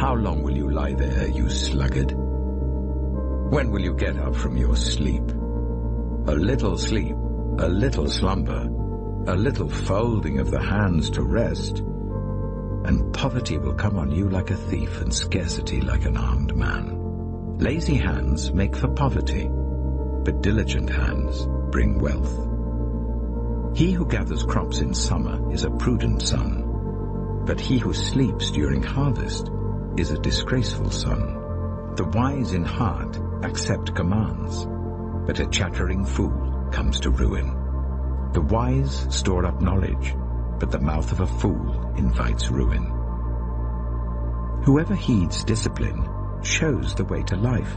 How long will you lie there, you sluggard? When will you get up from your sleep? A little sleep, a little slumber, a little folding of the hands to rest, and poverty will come on you like a thief and scarcity like an armed man. Lazy hands make for poverty, but diligent hands bring wealth. He who gathers crops in summer is a prudent son, but he who sleeps during harvest is a disgraceful son. The wise in heart accept commands, but a chattering fool comes to ruin. The wise store up knowledge, but the mouth of a fool invites ruin. Whoever heeds discipline shows the way to life,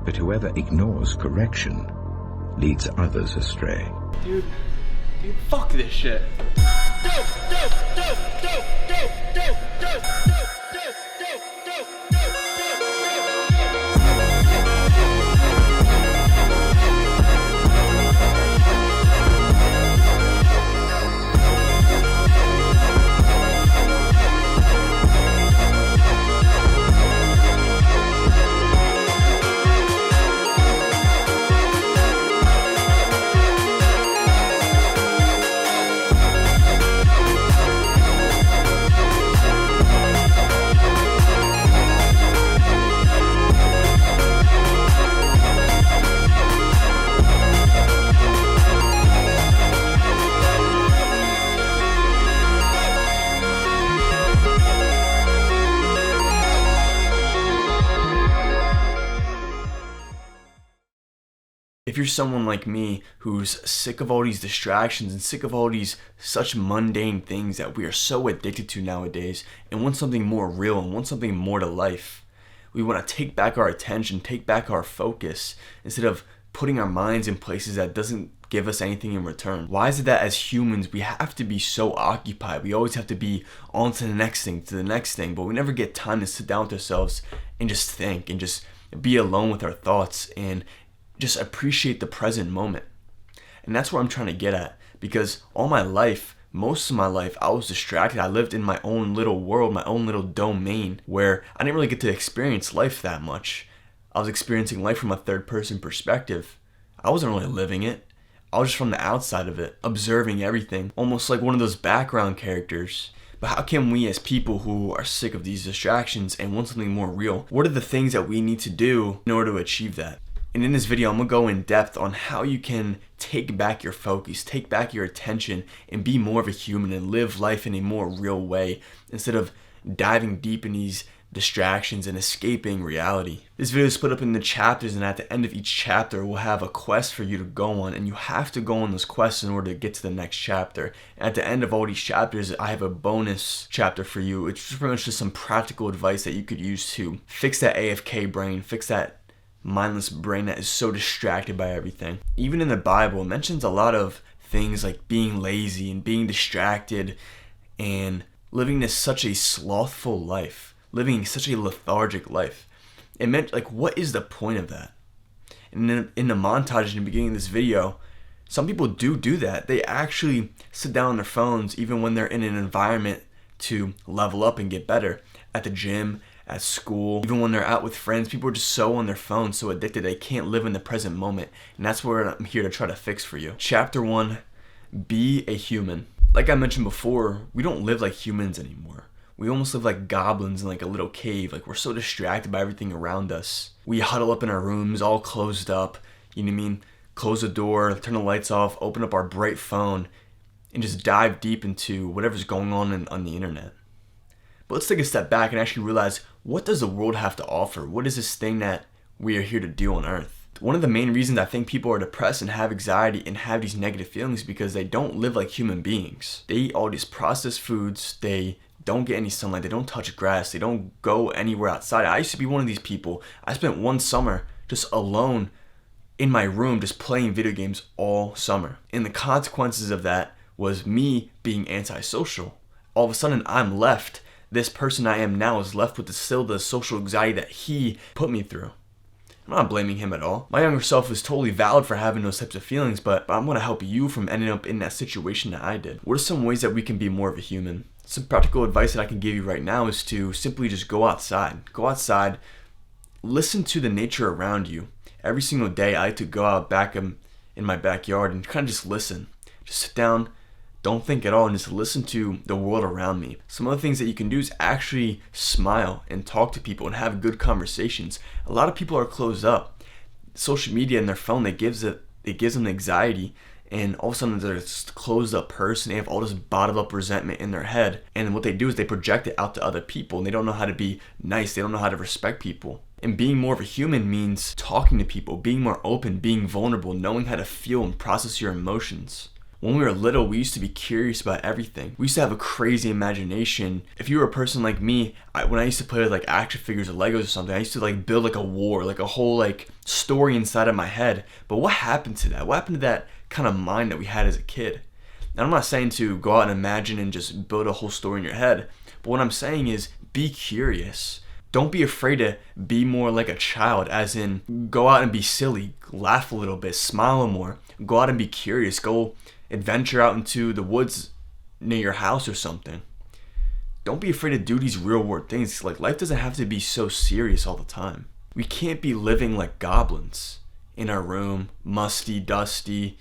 but whoever ignores correction leads others astray. Dude, fuck this shit. If you're someone like me who's sick of all these distractions and sick of all these such mundane things that we are so addicted to nowadays and want something more real and want something more to life, we want to take back our attention, take back our focus instead of putting our minds in places that doesn't give us anything in return. Why is it that as humans we have to be so occupied? We always have to be on to the next thing, but we never get time to sit down with ourselves and just think and just be alone with our thoughts and just appreciate the present moment. And that's what I'm trying to get at, because all my life, most of my life, I was distracted. I lived in my own little world, my own little domain, where I didn't really get to experience life that much. I was experiencing life from a third person perspective. I wasn't really living it. I was just from the outside of it, observing everything, almost like one of those background characters. But how can we as people who are sick of these distractions and want something more real, what are the things that we need to do in order to achieve that? And in this video, I'm going to go in depth on how you can take back your focus, take back your attention, and be more of a human and live life in a more real way instead of diving deep in these distractions and escaping reality. This video is split up into chapters, and at the end of each chapter, we'll have a quest for you to go on, and you have to go on those quests in order to get to the next chapter. And at the end of all these chapters, I have a bonus chapter for you. It's pretty much just some practical advice that you could use to fix that AFK brain, fix that mindless brain that is so distracted by everything. Even in the Bible, it mentions a lot of things like being lazy and being distracted and living this such a slothful life, living such a lethargic life. It meant, like, what is the point of that? And then in the montage in the beginning of this video, some people do that. They actually sit down on their phones even when they're in an environment to level up and get better. At the gym, at school, even when they're out with friends, people are just so on their phones, so addicted they can't live in the present moment. And that's where I'm here to try to fix for you. Chapter 1, be a human. Like I mentioned before, we don't live like humans anymore. We almost live like goblins in like a little cave. Like, we're so distracted by everything around us. We huddle up in our rooms, all closed up, you know what I mean? Close the door, turn the lights off, open up our bright phone, and just dive deep into whatever's going on the internet. But let's take a step back and actually realize, what does the world have to offer? What is this thing that we are here to do on earth? One of the main reasons I think people are depressed and have anxiety and have these negative feelings is because they don't live like human beings. They eat all these processed foods, they don't get any sunlight, they don't touch grass, they don't go anywhere outside. I used to be one of these people. I spent one summer just alone in my room just playing video games all summer. And the consequences of that was me being antisocial. All of a sudden, I'm left. This person I am now is left with the social anxiety that he put me through. I'm not blaming him at all. My younger self is totally valid for having those types of feelings, but I'm gonna help you from ending up in that situation that I did. What are some ways that we can be more of a human? Some practical advice that I can give you right now is to simply just go outside. Go outside, listen to the nature around you. Every single day I like to go out back in my backyard and kind of just listen. Just sit down, don't think at all, and just listen to the world around me. Some other things that you can do is actually smile and talk to people and have good conversations. A lot of people are closed up. Social media and their phone, it gives them anxiety, and all of a sudden they're just a closed up person. They have all this bottled up resentment in their head, and what they do is they project it out to other people, and they don't know how to be nice. They don't know how to respect people. And being more of a human means talking to people, being more open, being vulnerable, knowing how to feel and process your emotions. When we were little, we used to be curious about everything. We used to have a crazy imagination. If you were a person like me, when I used to play with like action figures or Legos or something, I used to like build like a war, like a whole like story inside of my head. But what happened to that? What happened to that kind of mind that we had as a kid? Now, I'm not saying to go out and imagine and just build a whole story in your head. But what I'm saying is be curious. Don't be afraid to be more like a child, as in go out and be silly, laugh a little bit, smile more, go out and be curious, go adventure out into the woods near your house or something. Don't be afraid to do these real world things. Like, life doesn't have to be so serious all the time. We can't be living like goblins in our room, musty, dusty,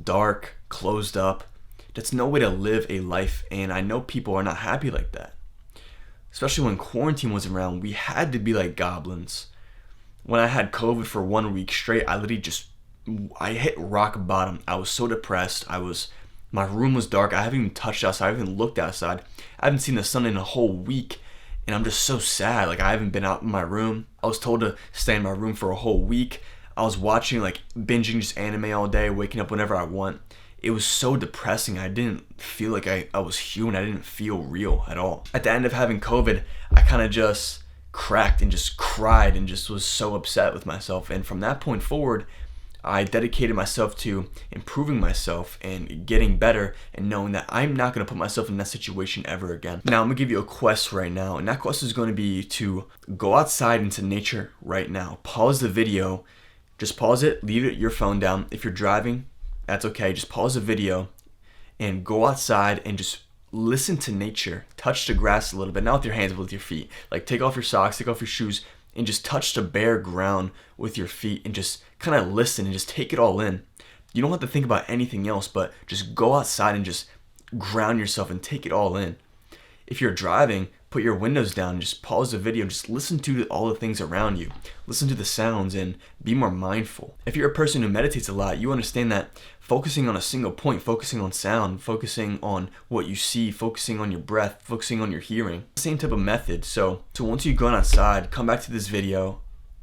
dark, closed up. That's no way to live a life, and I know people are not happy like that. Especially when quarantine was around, we had to be like goblins. When I had COVID for 1 week straight, I hit rock bottom. I was so depressed. My room was dark. I haven't even touched outside. I haven't even looked outside. I haven't seen the sun in a whole week, and I'm just so sad. Like, I haven't been out in my room. I was told to stay in my room for a whole week. I was watching, like, binging just anime all day, waking up whenever I want. It was so depressing. I didn't feel like I was human. I didn't feel real at all. At the end of having COVID, I kind of just cracked and just cried and just was so upset with myself. And from that point forward, I dedicated myself to improving myself and getting better and knowing that I'm not going to put myself in that situation ever again. Now, I'm going to give you a quest right now, and that quest is going to be to go outside into nature right now. Pause the video. Just pause it. Leave your phone down. If you're driving, that's okay. Just pause the video and go outside and just listen to nature. Touch the grass a little bit, not with your hands, but with your feet. Like, take off your socks, take off your shoes, and just touch the bare ground with your feet and just kind of listen and just take it all in. You don't have to think about anything else, but just go outside and just ground yourself and take it all in. If you're driving, put your windows down and just pause the video and just listen to all the things around you. Listen to the sounds and be more mindful. If you're a person who meditates a lot, you understand that focusing on a single point, focusing on sound, focusing on what you see, focusing on your breath, focusing on your hearing, same type of method. So once you've gone outside, come back to this video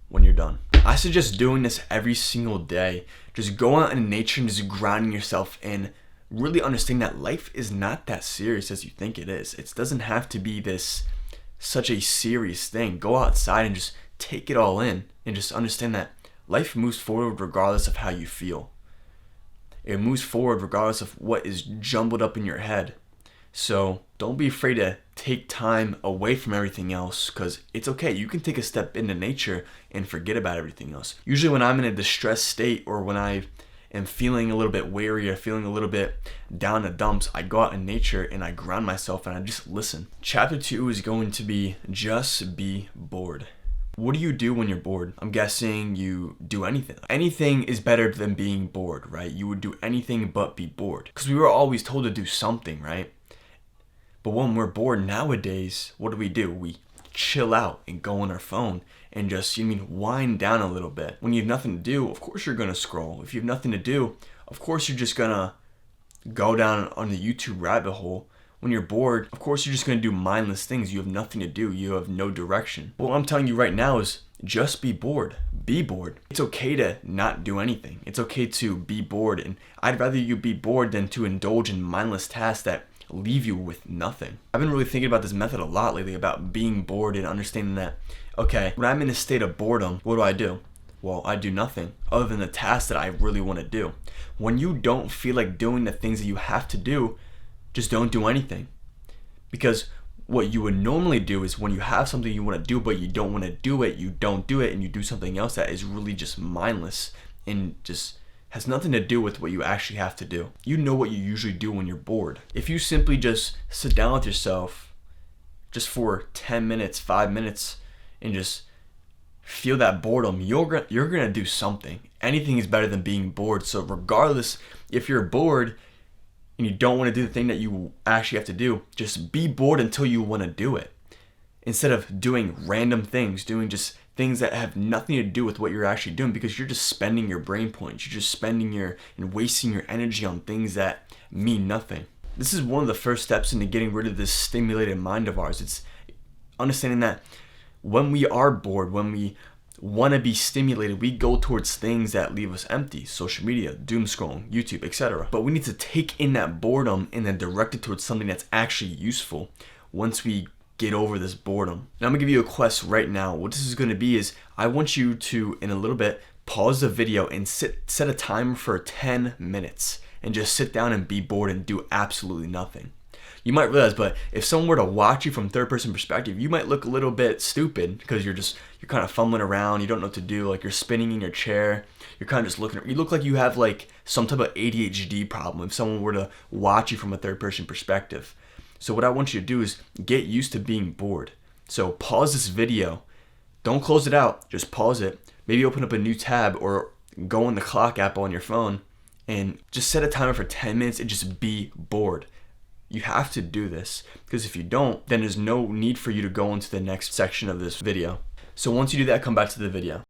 when you're done. I suggest doing this every single day. Just go out in nature and just grounding yourself in. Really understand that life is not that serious as you think it is. It doesn't have to be such a serious thing. Go outside and just take it all in and just understand that life moves forward regardless of how you feel. It moves forward regardless of what is jumbled up in your head. So don't be afraid to take time away from everything else, because it's okay. You can take a step into nature and forget about everything else. Usually when I'm in a distressed state or when I am feeling a little bit weary or feeling a little bit down in the dumps, I go out in nature and I ground myself and I just listen. Chapter 2 is going to be just be bored. What do you do when you're bored? I'm guessing you do anything. Anything is better than being bored, right? You would do anything but be bored, because we were always told to do something, right? But when we're bored nowadays, what do? We chill out and go on our phone and just, wind down a little bit. When you have nothing to do, of course you're gonna scroll. If you have nothing to do, of course you're just gonna go down on the YouTube rabbit hole. When you're bored, of course you're just gonna do mindless things. You have nothing to do. You have no direction. But what I'm telling you right now is just be bored. Be bored. It's okay to not do anything. It's okay to be bored, and I'd rather you be bored than to indulge in mindless tasks that leave you with nothing. I've been really thinking about this method a lot lately, about being bored and understanding that, okay, when I'm in a state of boredom, what do? Well, I do nothing other than the tasks that I really want to do. When you don't feel like doing the things that you have to do, just don't do anything. Because what you would normally do is when you have something you want to do but you don't want to do it, you don't do it, and you do something else that is really just mindless and just has nothing to do with what you actually have to do. You know what you usually do when you're bored. If you simply just sit down with yourself just for 10 minutes, 5 minutes, and just feel that boredom, you're gonna do something. Anything is better than being bored. So regardless if you're bored and you don't want to do the thing that you actually have to do, just be bored until you want to do it. Instead of doing random things, doing just things that have nothing to do with what you're actually doing, because you're just spending your brain points. You're just spending and wasting your energy on things that mean nothing. This is one of the first steps into getting rid of this stimulated mind of ours. It's understanding that when we are bored, when we want to be stimulated, we go towards things that leave us empty. Social media, doom scrolling, YouTube, etc. But we need to take in that boredom and then direct it towards something that's actually useful once we get over this boredom. Now I'm gonna give you a quest right now. What this is gonna be is I want you to, in a little bit, pause the video and set a timer for 10 minutes and just sit down and be bored and do absolutely nothing. You might realize, but if someone were to watch you from third person perspective, you might look a little bit stupid because you're kind of fumbling around, you don't know what to do, like you're spinning in your chair, you're kind of just you look like you have like some type of ADHD problem if someone were to watch you from a third person perspective. So what I want you to do is get used to being bored. So pause this video, don't close it out, just pause it, maybe open up a new tab or go on the clock app on your phone and just set a timer for 10 minutes and just be bored. You have to do this, because if you don't, then there's no need for you to go into the next section of this video. So once you do that, come back to the video.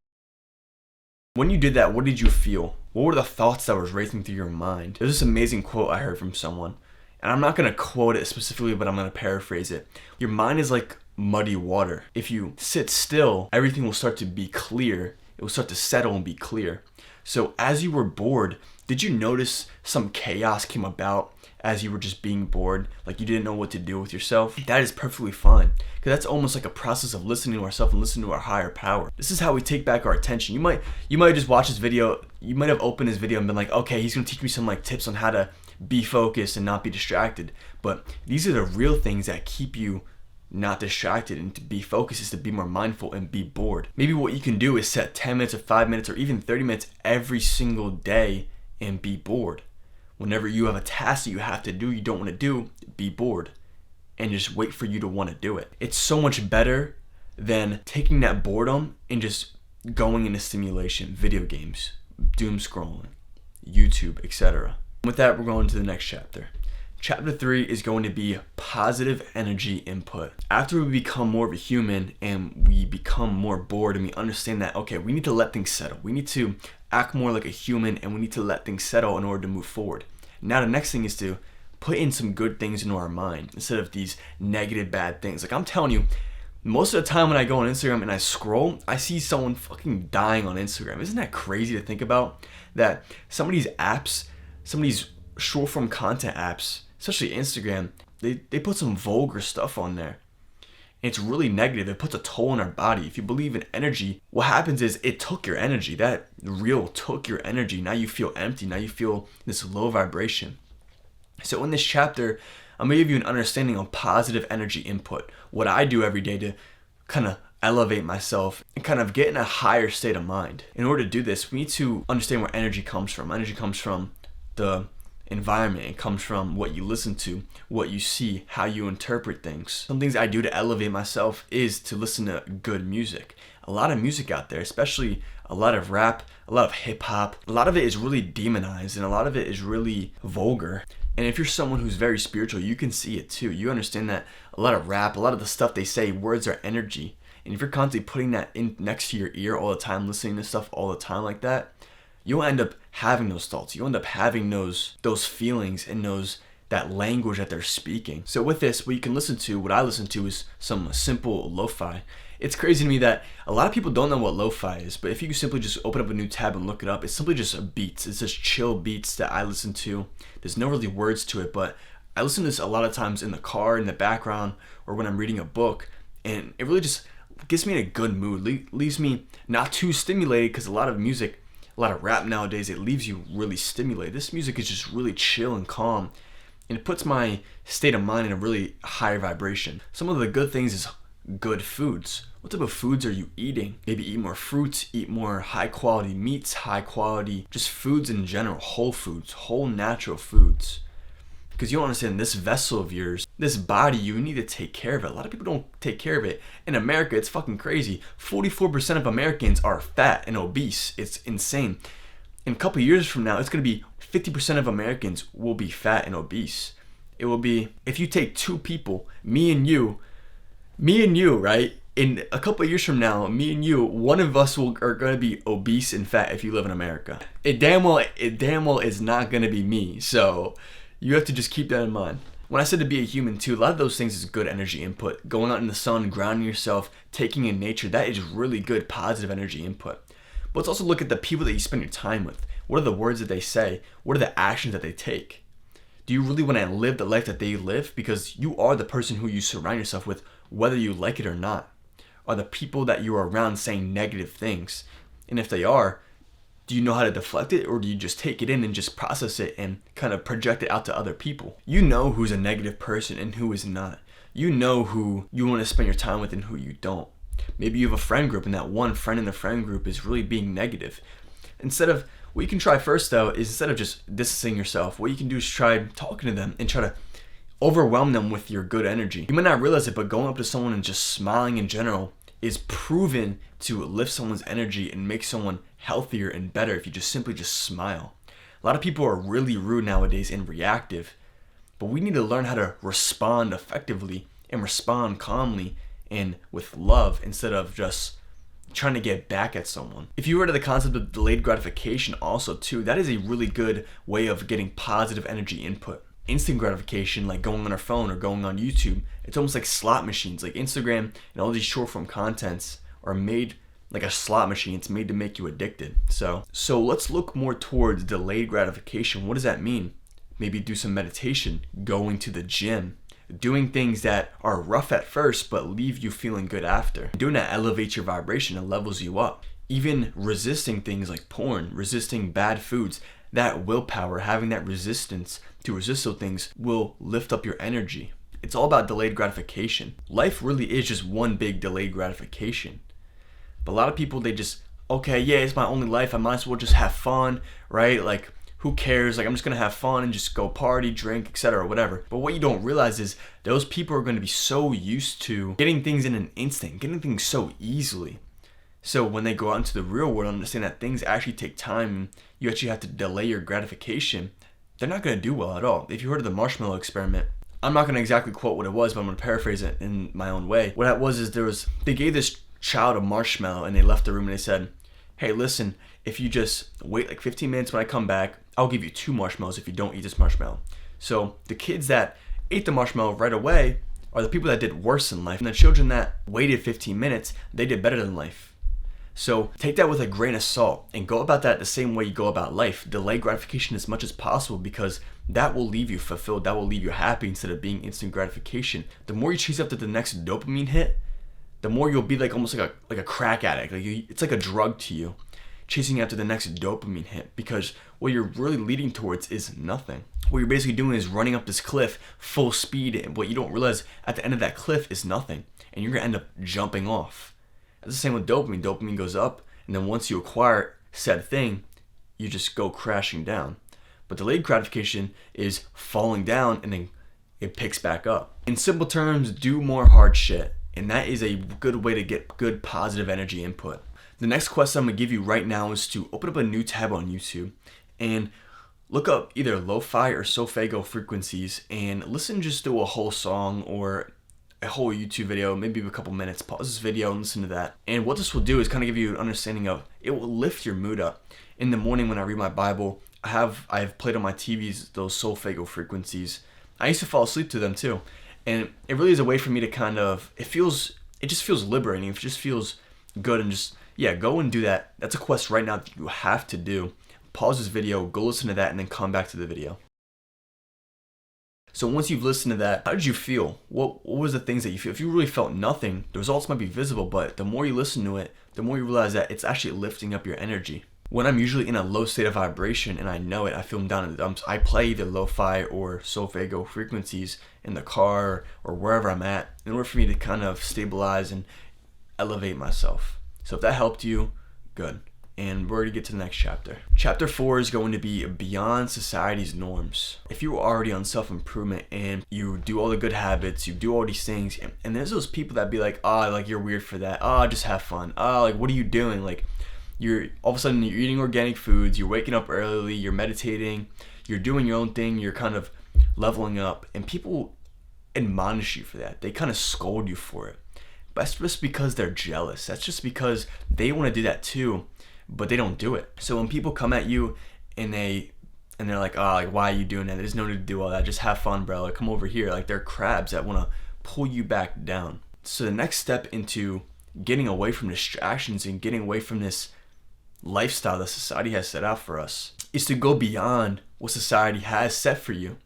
When you did that, what did you feel? What were the thoughts that was racing through your mind? There's this amazing quote I heard from someone, and I'm not going to quote it specifically, but I'm going to paraphrase it. Your mind is like muddy water. If you sit still, everything will start to be clear. It will start to settle and be clear. So as you were bored, did you notice some chaos came about as you were just being bored, like you didn't know what to do with yourself? That is perfectly fine, because that's almost like a process of listening to ourselves and listening to our higher power. This is how we take back our attention. You might just watch this video, you might have opened this video and been like, okay, he's gonna teach me some like tips on how to be focused and not be distracted. But these are the real things that keep you not distracted, and to be focused is to be more mindful and be bored. Maybe what you can do is set 10 minutes or 5 minutes or even 30 minutes every single day and be bored. Whenever you have a task that you have to do, you don't want to do, be bored and just wait for you to want to do it. It's so much better than taking that boredom and just going into stimulation, video games, doom scrolling, YouTube, etc. With that, we're going to the next chapter. Chapter 3 is going to be positive energy input. After we become more of a human and we become more bored and we understand that, okay, we need to let things settle. We need to act more like a human and we need to let things settle in order to move forward. Now the next thing is to put in some good things into our mind instead of these negative bad things. Like I'm telling you, most of the time when I go on Instagram and I scroll, I see someone fucking dying on Instagram. Isn't that crazy to think about? That some of these apps, some of these short form content apps, especially Instagram, they put some vulgar stuff on there. And it's really negative. It puts a toll on our body. If you believe in energy, what happens is it took your energy. That reel took your energy. Now you feel empty. Now you feel this low vibration. So in this chapter, I'm going to give you an understanding of positive energy input. What I do every day to kind of elevate myself and kind of get in a higher state of mind. In order to do this, we need to understand where energy comes from. Energy comes from the environment. It comes from what you listen to, what you see, how you interpret things. Some things I do to elevate myself is to listen to good music. A lot of music out there, especially a lot of rap, a lot of hip hop, a lot of it is really demonized and a lot of it is really vulgar. And if you're someone who's very spiritual, you can see it too. You understand that a lot of rap, a lot of the stuff they say, words are energy. And if you're constantly putting that in next to your ear all the time, listening to stuff all the time like that, you'll end up having those thoughts. You'll end up having those feelings and that language that they're speaking. So with this, what you can listen to, what I listen to is some simple lo-fi. It's crazy to me that a lot of people don't know what lo-fi is, but if you simply just open up a new tab and look it up, it's simply just beats. It's just chill beats that I listen to. There's no really words to it, but I listen to this a lot of times in the car, in the background, or when I'm reading a book, and it really just gets me in a good mood, leaves me not too stimulated, because a lot of music, a lot of rap nowadays, it leaves you really stimulated. This music is just really chill and calm, and it puts my state of mind in a really higher vibration. Some of the good things is good foods. What type of foods are you eating? Maybe eat more fruits, eat more high quality meats, high quality, just foods in general, whole foods, whole natural foods. Because you understand, this vessel of yours, this body, you need to take care of it. A lot of people don't take care of it. In America, it's fucking crazy. 44% of Americans are fat and obese. It's insane. In a couple years from now, it's going to be 50% of Americans will be fat and obese. It will be, if you take two people, me and you, right? In a couple of years from now, me and you, one of us are going to be obese and fat if you live in America. It damn well is not going to be me. So you have to just keep that in mind. When I said to be a human too, a lot of those things is good energy input. Going out in the sun, grounding yourself, taking in nature, that is really good positive energy input. But let's also look at the people that you spend your time with. What are the words that they say? What are the actions that they take? Do you really want to live the life that they live? Because you are the person who you surround yourself with, whether you like it or not. Are the people that you are around saying negative things? And if they are, do you know how to deflect it, or do you just take it in and just process it and kind of project it out to other people? You know who's a negative person and who is not. You know who you want to spend your time with and who you don't. Maybe you have a friend group and that one friend in the friend group is really being negative. What you can try first though is, instead of just distancing yourself, what you can do is try talking to them and try to overwhelm them with your good energy. You might not realize it, but going up to someone and just smiling in general is proven to lift someone's energy and make someone healthier and better if you just simply smile. A lot of people are really rude nowadays and reactive, but we need to learn how to respond effectively and respond calmly and with love instead of just trying to get back at someone. If you heard of the concept of delayed gratification also too, that is a really good way of getting positive energy input. Instant gratification, like going on our phone or going on YouTube, it's almost like slot machines. Like Instagram and all these short form contents are made like a slot machine. It's made to make you addicted. So let's look more towards delayed gratification. What does that mean? Maybe do some meditation, going to the gym, doing things that are rough at first but leave you feeling good after. Doing that elevates your vibration and levels you up. Even resisting things like porn, resisting bad foods, that willpower, having that resistance to resist those things will lift up your energy. It's all about delayed gratification. Life really is just one big delayed gratification. But a lot of people, they just, okay, yeah, it's my only life, I might as well just have fun, right? Like, who cares? Like, I'm just gonna have fun and just go party, drink, etc., whatever. But what you don't realize is those people are gonna be so used to getting things in an instant, getting things so easily. So when they go out into the real world, understand that things actually take time, you actually have to delay your gratification, they're not gonna do well at all. If you heard of the marshmallow experiment, I'm not gonna exactly quote what it was, but I'm gonna paraphrase it in my own way. What that was is they gave this child a marshmallow and they left the room and they said, hey, listen, if you just wait like 15 minutes when I come back, I'll give you 2 marshmallows if you don't eat this marshmallow. So the kids that ate the marshmallow right away are the people that did worse in life. And the children that waited 15 minutes, they did better in life. So take that with a grain of salt and go about that the same way you go about life. Delay gratification as much as possible, because that will leave you fulfilled. That will leave you happy instead of being instant gratification. The more you chase after the next dopamine hit, the more you'll be like almost like a crack addict. It's like a drug to you, chasing after the next dopamine hit, because what you're really leading towards is nothing. What you're basically doing is running up this cliff full speed, and what you don't realize at the end of that cliff is nothing, and you're gonna end up jumping off. It's the same with dopamine. Dopamine goes up, and then once you acquire said thing, you just go crashing down. But delayed gratification is falling down and then it picks back up. In simple terms, do more hard shit. And that is a good way to get good positive energy input. The next quest I'm gonna give you right now is to open up a new tab on YouTube and look up either lo-fi or solfeggio frequencies and listen just to a whole song or a whole YouTube video, maybe a couple minutes. Pause this video and listen to that. And what this will do is kind of give you an understanding of, it will lift your mood up. In the morning when I read my Bible, I have played on my TVs those solfeggio frequencies. I used to fall asleep to them too. And it really is a way for me to kind of, it just feels liberating. It just feels good, and just, yeah, go and do that. That's a quest right now that you have to do. Pause this video, go listen to that, and then come back to the video. So once you've listened to that, how did you feel? What was the things that you feel? If you really felt nothing, the results might be visible, but the more you listen to it, the more you realize that it's actually lifting up your energy. When I'm usually in a low state of vibration and I know it, I feel down in the dumps, I play either lo-fi or solfeggio frequencies in the car or wherever I'm at in order for me to kind of stabilize and elevate myself. So if that helped you, good. And we're going to get to the next chapter. Chapter 4 is going to be beyond society's norms. If you're already on self-improvement and you do all the good habits, you do all these things, and there's those people that be like, oh, like you're weird for that. Oh, just have fun. Oh, like what are you doing? Like you're all of a sudden you're eating organic foods, you're waking up early, you're meditating, you're doing your own thing, you're kind of leveling up, and people admonish you for that. They kind of scold you for it. But that's just because they're jealous. That's just because they want to do that too, but they don't do it. So when people come at you and they're like, oh, like why are you doing that? There's no need to do all that. Just have fun, bro. Like come over here. Like they're crabs that want to pull you back down. So the next step into getting away from distractions and getting away from this lifestyle that society has set out for us is to go beyond what society has set for you.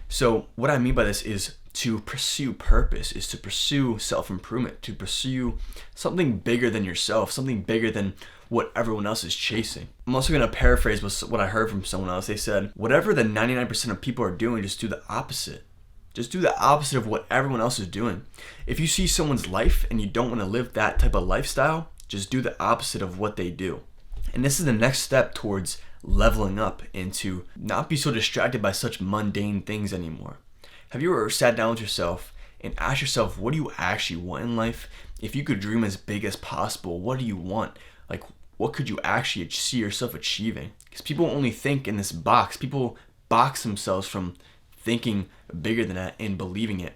So what I mean by this is to pursue purpose, is to pursue self-improvement, to pursue something bigger than yourself, something bigger than what everyone else is chasing. I'm also going to paraphrase what I heard from someone else. They said, whatever the 99% of people are doing, just do the opposite. Just do the opposite of what everyone else is doing. If you see someone's life and you don't want to live that type of lifestyle, just do the opposite of what they do. And this is the next step towards leveling up and to not be so distracted by such mundane things anymore. Have you ever sat down with yourself and asked yourself, what do you actually want in life? If you could dream as big as possible, what do you want? Like, what could you actually see yourself achieving? Because people only think in this box. People box themselves from thinking bigger than that and believing it.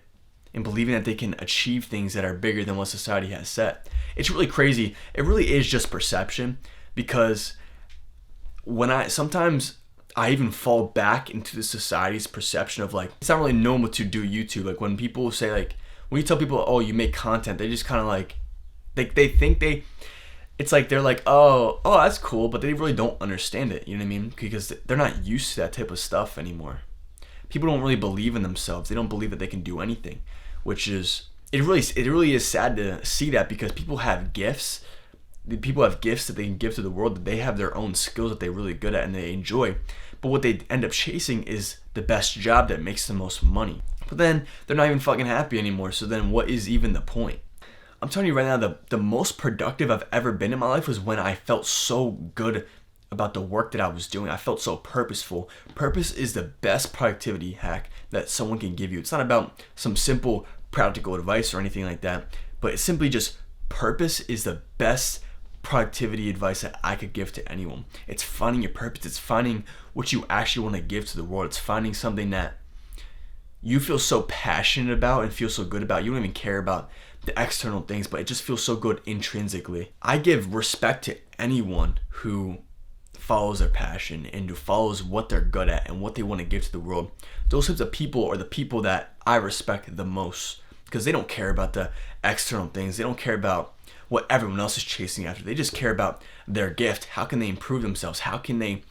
And believing that they can achieve things that are bigger than what society has set. It's really crazy. It really is just perception. Because sometimes I even fall back into the society's perception of like, it's not really normal to do YouTube. Like when people say like, when you tell people, oh, you make content, they just kind of like, they think it's like, they're like, oh, that's cool. But they really don't understand it. You know what I mean? Because they're not used to that type of stuff anymore. People don't really believe in themselves. They don't believe that they can do anything, which is, it really is sad to see that because people have gifts. People have gifts that they can give to the world, that they have their own skills that they're really good at and they enjoy. But what they end up chasing is the best job that makes the most money. But then they're not even fucking happy anymore. So then what is even the point? I'm telling you right now, the most productive I've ever been in my life was when I felt so good about the work that I was doing. I felt so purposeful. Purpose is the best productivity hack that someone can give you. It's not about some simple practical advice or anything like that, but it's simply just purpose is the best productivity advice that I could give to anyone. It's finding your purpose. It's finding what you actually want to give to the world. It's finding something that you feel so passionate about and feel so good about. You don't even care about the external things, but it just feels so good intrinsically. I give respect to anyone who follows their passion and who follows what they're good at and what they want to give to the world. Those types of people are the people that I respect the most because they don't care about the external things. They don't care about what everyone else is chasing after. They just care about their gift. How can they improve themselves? How can they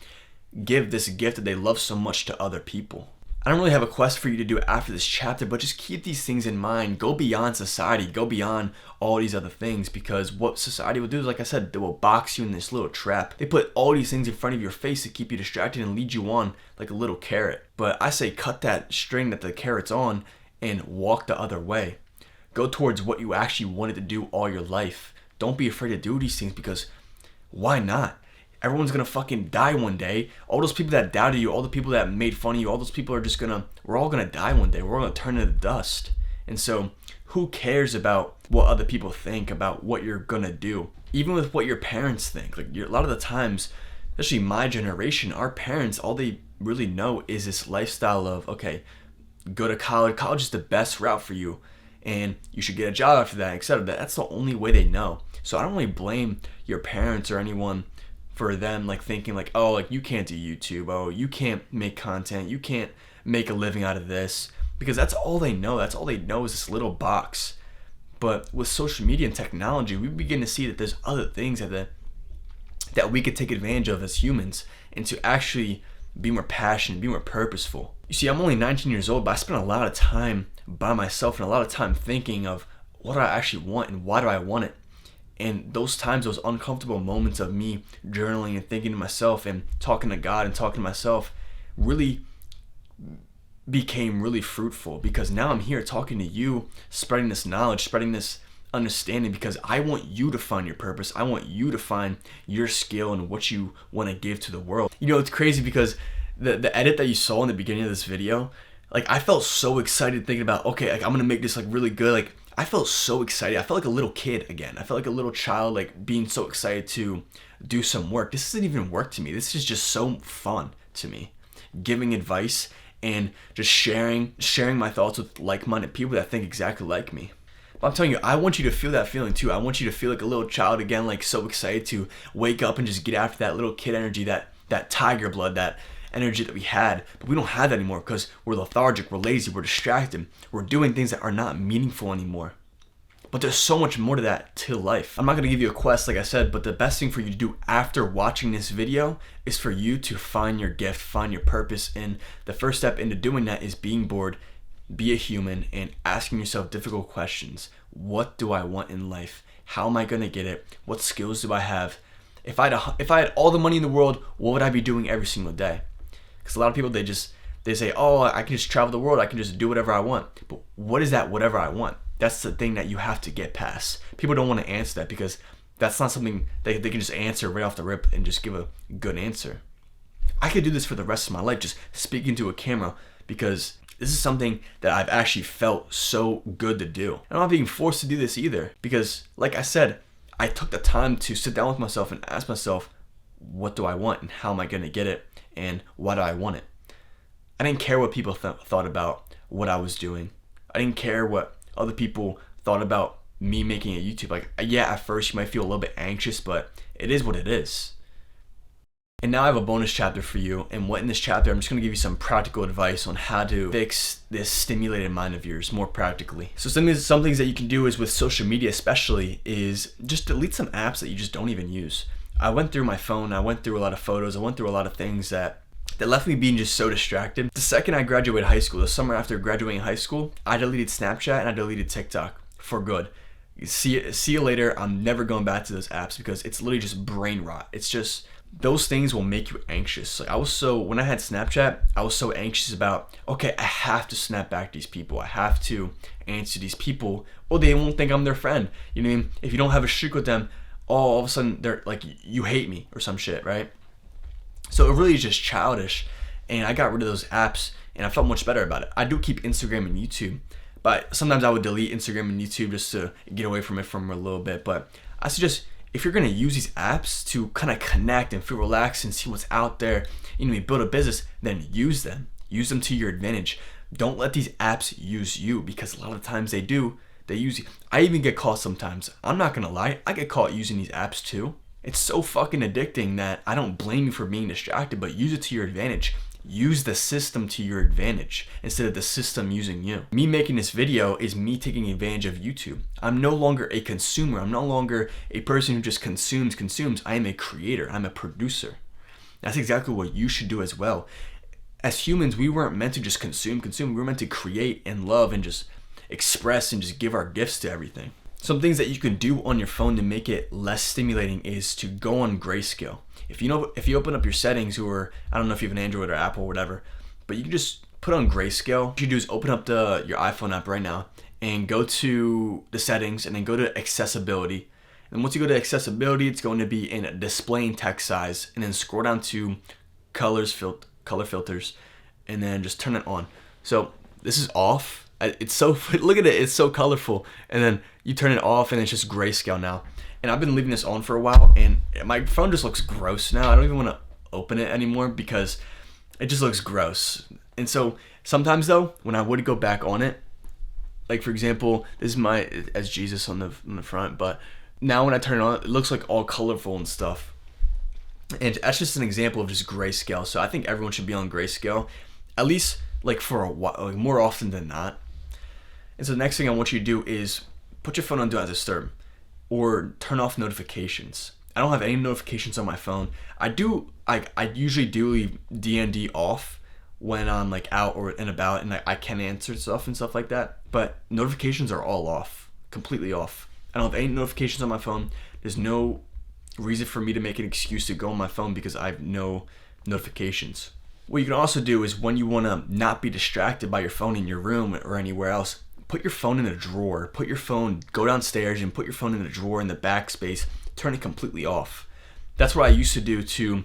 give this gift that they love so much to other people? I don't really have a quest for you to do after this chapter, but just keep these things in mind. Go beyond society. Go beyond all these other things, because what society will do is, like I said, they will box you in this little trap. They put all these things in front of your face to keep you distracted and lead you on like a little carrot. But I say cut that string that the carrot's on and walk the other way. Go towards what you actually wanted to do all your life. Don't be afraid to do these things, because why not? Everyone's gonna fucking die one day. All those people that doubted you, all the people that made fun of you, all those people are just we're all gonna die one day. We're all gonna turn into dust. And so who cares about what other people think about what you're gonna do? Even with what your parents think. Like a lot of the times, especially my generation, our parents, all they really know is this lifestyle of, okay, go to college. College is the best route for you, and you should get a job after that, etc. That's the only way they know. So I don't really blame your parents or anyone for them like thinking like, oh, like you can't do YouTube, oh, you can't make content, you can't make a living out of this, because that's all they know. That's all they know is this little box. But with social media and technology, we begin to see that there's other things that we could take advantage of as humans, and to actually be more passionate, be more purposeful. You see, I'm only 19 years old, but I spent a lot of time by myself and a lot of time thinking of what do I actually want and why do I want it. And those times, those uncomfortable moments of me journaling and thinking to myself and talking to God and talking to myself really became really fruitful, because now I'm here talking to you, spreading this knowledge, spreading this understanding, because I want you to find your purpose. I want you to find your skill and what you want to give to the world. You know, it's crazy because the edit that you saw in the beginning of this video, like I felt so excited thinking about, okay, like I'm gonna make this like really good. Like I felt so excited. I felt like a little kid again. I felt like a little child, like being so excited to do some work. This isn't even work to me. This is just so fun to me. Giving advice and just sharing my thoughts with like-minded people that think exactly like me. But I'm telling you, I want you to feel that feeling too. I want you to feel like a little child again, like so excited to wake up and just get after that little kid energy, that tiger blood, that energy that we had. But we don't have that anymore because we're lethargic, we're lazy, we're distracted, we're doing things that are not meaningful anymore. But there's so much more to that to life. I'm not gonna give you a quest like I said, but the best thing for you to do after watching this video is for you to find your gift, find your purpose. And the first step into doing that is being bored, be a human, and asking yourself difficult questions. What do I want in life? How am I gonna get it? What skills do I have? If I had all the money in the world, what would I be doing every single day? Because a lot of people, they say, oh, I can just travel the world, I can just do whatever I want. But what is that whatever I want? That's the thing that you have to get past. People don't want to answer that because that's not something they can just answer right off the rip and just give a good answer. I could do this for the rest of my life, just speaking to a camera, because this is something that I've actually felt so good to do. And I'm not being forced to do this either, because like I said, I took the time to sit down with myself and ask myself, what do I want and how am I going to get it and why do I want it? I didn't care what people thought about what I was doing. I didn't care what other people thought about me making a YouTube. Like, yeah, at first you might feel a little bit anxious, but it is what it is. And now I have a bonus chapter for you, and what in this chapter, I'm just going to give you some practical advice on how to fix this stimulated mind of yours more practically. So some things that you can do is with social media especially is just delete some apps that you just don't even use. I went through my phone, I went through a lot of photos, I went through a lot of things that left me being just so distracted. The second I graduated high school, the summer after graduating high school, I deleted Snapchat and I deleted TikTok for good. See you later. I'm never going back to those apps because it's literally just brain rot. It's just, those things will make you anxious. Like when I had Snapchat, I was so anxious about, okay, I have to snap back to these people. I have to answer these people, or they won't think I'm their friend. You know what I mean? If you don't have a streak with them, all of a sudden they're like, you hate me or some shit, right? So it really is just childish, and I got rid of those apps and I felt much better about it. I do keep Instagram and YouTube, but sometimes I would delete Instagram and YouTube just to get away from it for a little bit. But I suggest, if you're gonna use these apps to kind of connect and feel relaxed and see what's out there, you know, build a business, then use them. Use them to your advantage. Don't let these apps use you, because a lot of times they do. They use you. I even get caught sometimes. I'm not gonna lie, I get caught using these apps too. It's so fucking addicting that I don't blame you for being distracted, but use it to your advantage. Use the system to your advantage instead of the system using you. Me making this video is me taking advantage of YouTube. I'm no longer a consumer. I'm no longer a person who just consumes. I am a creator. I'm a producer. That's exactly what you should do as well. As humans, we weren't meant to just consume. We were meant to create and love and just express and just give our gifts to everything. Some things that you can do on your phone to make it less stimulating is to go on grayscale. If you open up your settings, or I don't know if you have an Android or Apple or whatever, but you can just put on grayscale. What you do is open up your iPhone app right now and go to the settings and then go to accessibility. And once you go to accessibility, it's going to be in displaying text size, and then scroll down to color filters, and then just turn it on. So this is off. It's so, look at it, it's so colorful. And then you turn it off and it's just grayscale now. And I've been leaving this on for a while, and my phone just looks gross now. I don't even want to open it anymore because it just looks gross. And so sometimes though, when I would go back on it, like for example, this is as Jesus on the front, but now when I turn it on, it looks like all colorful and stuff. And that's just an example of just grayscale. So I think everyone should be on grayscale, at least like for a while, like more often than not. And so the next thing I want you to do is put your phone on Do Not Disturb, or turn off notifications. I don't have any notifications on my phone. I usually do leave DND off when I'm like out or and about, and I can answer stuff and stuff like that. But notifications are all off, completely off. I don't have any notifications on my phone, There's no reason for me to make an excuse to go on my phone because I have no notifications. What you can also do is when you want to not be distracted by your phone in your room or anywhere else, put your phone in a drawer. Go downstairs and put your phone in a drawer in the backspace. Turn it completely off. That's what I used to do to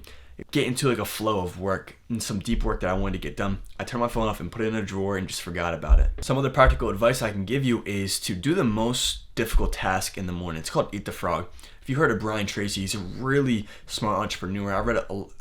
get into like a flow of work and some deep work that I wanted to get done. I turned my phone off and put it in a drawer and just forgot about it. Some other practical advice I can give you is to do the most difficult task in the morning. It's called Eat the Frog. If you heard of Brian Tracy, he's a really smart entrepreneur.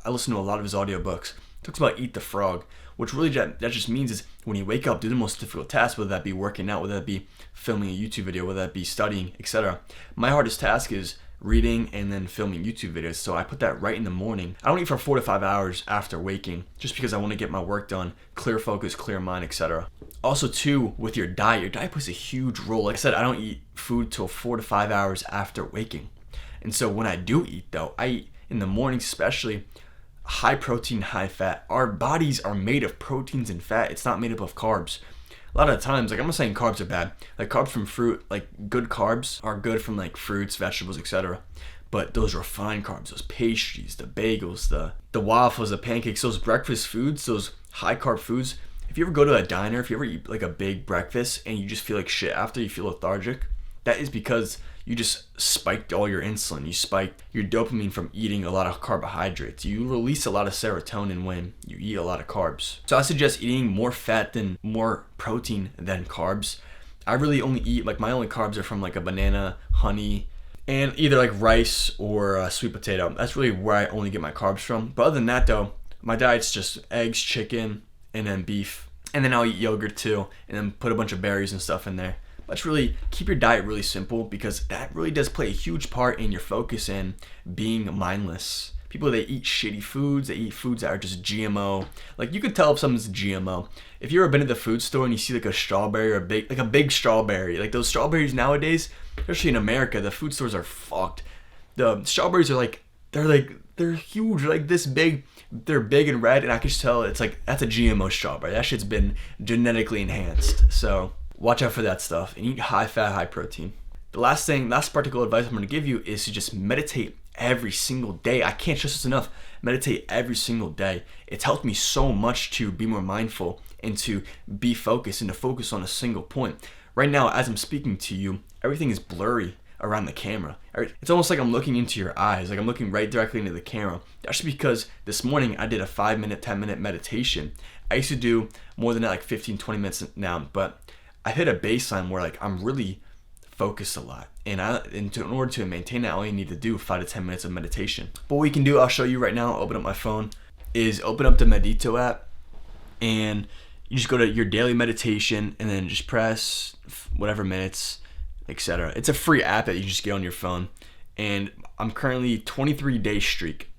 I listened to a lot of his audiobooks. He talks about Eat the Frog, which really that just means is when you wake up, do the most difficult task, whether that be working out, whether that be filming a YouTube video, whether that be studying, etc. My hardest task is reading and then filming YouTube videos, so I put that right in the morning. I don't eat for 4 to 5 hours after waking, just because I want to get my work done, clear focus, clear mind, etc. Also too, with your diet plays a huge role. Like I said, I don't eat food till 4 to 5 hours after waking. And so when I do eat though, I eat in the mornings especially, high protein, high fat. Our bodies are made of proteins and fat. It's not made up of carbs. A lot of the times, like I'm not saying carbs are bad. Like carbs from fruit, like good carbs are good from like fruits, vegetables, etc. But those refined carbs, those pastries, the bagels, the waffles, the pancakes, those breakfast foods, those high carb foods. If you ever go to a diner, if you ever eat like a big breakfast and you just feel like shit after, you feel lethargic, that is because you just spiked all your insulin. You spiked your dopamine from eating a lot of carbohydrates. You release a lot of serotonin when you eat a lot of carbs. So I suggest eating more fat than more protein than carbs. I really only eat, like my only carbs are from like a banana, honey, and either like rice or a sweet potato. That's really where I only get my carbs from. But other than that though, my diet's just eggs, chicken, and then beef. And then I'll eat yogurt too, and then put a bunch of berries and stuff in there. Let's really keep your diet really simple, because that really does play a huge part in your focus and being mindless. People, they eat shitty foods, they eat foods that are just GMO. Like you could tell if something's GMO. If you've ever been at the food store and you see like a strawberry or a big strawberry, like those strawberries nowadays, especially in America, the food stores are fucked. The strawberries are they're huge, like this big. They're big and red, and I can just tell it's like that's a GMO strawberry. That shit's been genetically enhanced. So watch out for that stuff and eat high fat, high protein. The last practical advice I'm going to give you is to just meditate every single day. I can't stress this enough. Meditate every single day. It's helped me so much to be more mindful and to be focused and to focus on a single point. Right now, as I'm speaking to you, everything is blurry around the camera. It's almost like I'm looking into your eyes, like I'm looking right directly into the camera. That's because this morning I did a 5-minute, 10-minute meditation. I used to do more than that, like 15, 20 minutes now, but I hit a baseline where like I'm really focused a lot, and in order to maintain that, all you need to do 5 to 10 minutes of meditation. But what we can do, I'll show you right now. Open up my phone, is open up the Medito app, and you just go to your daily meditation, and then just press whatever minutes, etc. It's a free app that you just get on your phone, and I'm currently 23-day streak.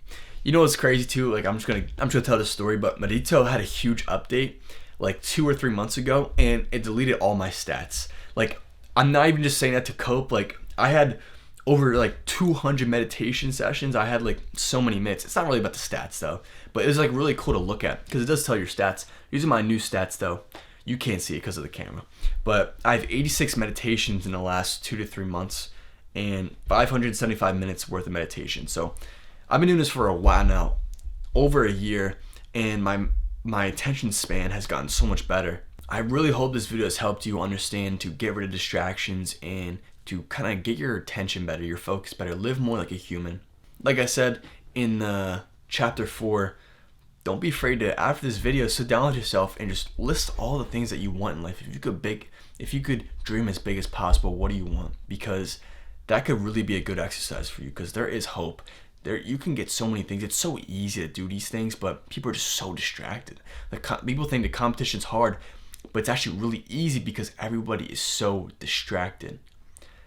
You know what's crazy too? Like I'm just gonna tell this story, but Medito had a huge update like 2 or 3 months ago, and it deleted all my stats. Like I'm not even just saying that to cope. Like I had over like 200 meditation sessions. I had like so many minutes. It's not really about the stats though, but it was like really cool to look at because it does tell your stats. Using my new stats though, you can't see it because of the camera, but I have 86 meditations in the last 2 to 3 months and 575 minutes worth of meditation. So I've been doing this for a while now, over a year, and my attention span has gotten so much better. I really hope this video has helped you understand to get rid of distractions and to kind of get your attention better, your focus better, live more like a human. Like I said in chapter 4, don't be afraid to, after this video, sit down with yourself and just list all the things that you want in life. If you could dream as big as possible, what do you want? Because that could really be a good exercise for you, because there is hope. You can get so many things. It's so easy to do these things, but people are just so distracted. People think the competition's hard, but it's actually really easy because everybody is so distracted.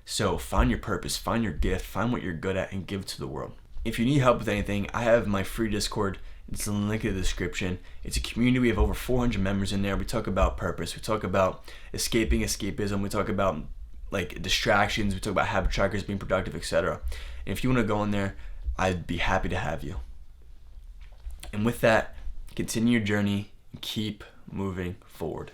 So find your purpose, find your gift, find what you're good at, and give it to the world. If you need help with anything, I have my free Discord. It's in the link in the description. It's a community. We have over 400 members in there. We talk about purpose. We talk about escapism. We talk about like distractions. We talk about habit trackers, being productive, etc. And if you want to go in there, I'd be happy to have you. And with that, continue your journey and keep moving forward.